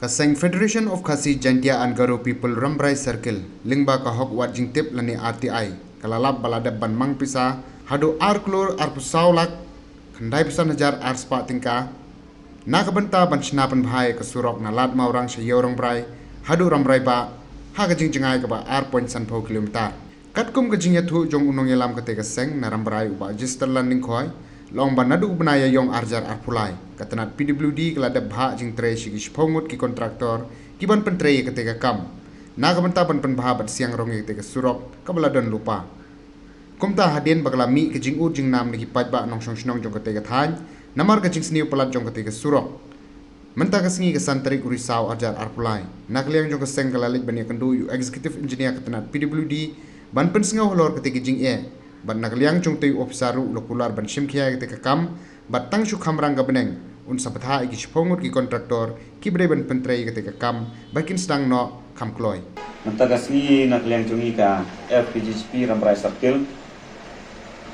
Kaseng Federation of Khasi Jantia and Garo People Rambrai Circle lingba ka hok wat jingtip lani RTI kalalap baladab ban mang pisa hadu ar klor ar pusaulak khandai pisan hajar ar spa tingka na kabenta ban sinapan bhai ka surok na lat maurang sayo rambrai hadu rambrai ba ha ka jingjingai ka ba ar point san pho kilometer katkum ka jingya thu jong unong yelam ka te kaseng na rambrai uba register landing khoi long ban nadu benaya yong arjar arpulai katanat PWD kelada bha jing tre shigi shpongut ki kontraktor ki ban pentre ketika kam na kabenta ban penbha bat siang rong ketika surok kabaladon lupa kumta hadin bagla mi ke jing ut jing nam ni pat ba nong song snong jong ketika than namar ke jing sniu pelat jong ketika surok menta ke sngi ke santri kurisau arjar arpulai na kliang jong ke seng kalalik ban yakendu yu executive engineer katanat PWD ban pensngau holor ketika jing ban nakliang chung tei ofsaru lokular ban simkhia ketika kam bat tang shu khamrang ga beneng un sapatha igi shpongut ki kontraktor ki bre ban pentrei ketika kam bakin stang no kam kloi mentagasni nakliang chungi ka FPGP Rambrai Circle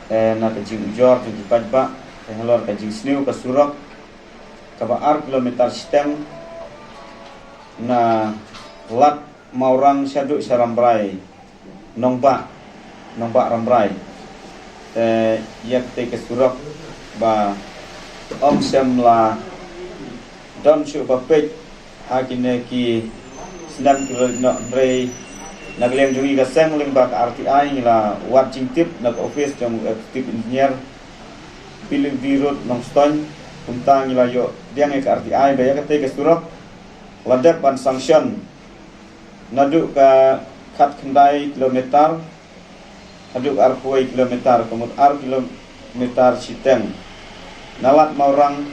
na ka jing jor jing padba helor ka jing sniu ka surok ka ba ar kilometer stem na lat maurang syaduk sarambrai nongba Rambrai yak te ke surok ba om sem la dom shu ba pej hakine ki senam kilo no re naglem jungi ga seng ling ba RTI la wat jing tip na office jong active engineer biling virut nong ston kuntang la yo diang ke RTI ba yak te ke surok ladap ban sanction nadu ka khat khandai kilometer haduk ar kuai kilometer kemud ar kilometer siteng nalat maurang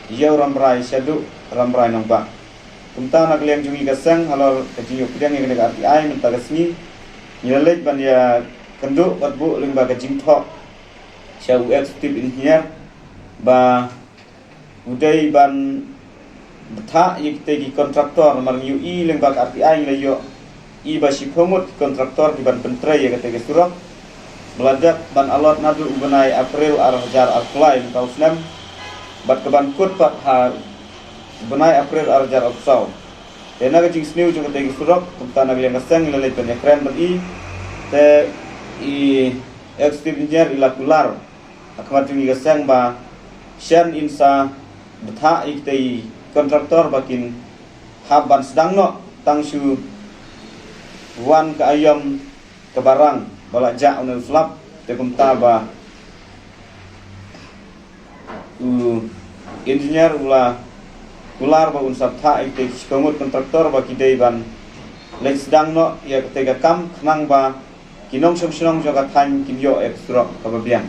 yau rambrai syaduk rambrai nongba kumta nak liang jungi gasang halor kajiyo kudang yang kena RTI minta gasni nilai ban ya kenduk batbu lingba kajing thok syau executive engineer ba udai ban betha yik kontraktor mar UI lingba RTI ngelayo i ba sipomut kontraktor di ban pentre ya kata surok meladak ban alot nadu ubenai April arjar arkulai tahun senam bat keban kut pat ha benai April arjar aksau dena ke jing sniu jung kata surok kumta nagliang kaseng lalai pen ekran ban i te i executive engineer ilakular akmat jung kaseng ba syan insa betha iktai kontraktor bakin haban sedang no tangshu wan ke ayam ke barang balak jak unel flap te kumta ba engineer ula kular ba unsap tha ite komut kontraktor ba kidei ban lek sedang no ya ketika kam khnang ba kinong som sonong joga than kinyo ekstra ka ba biang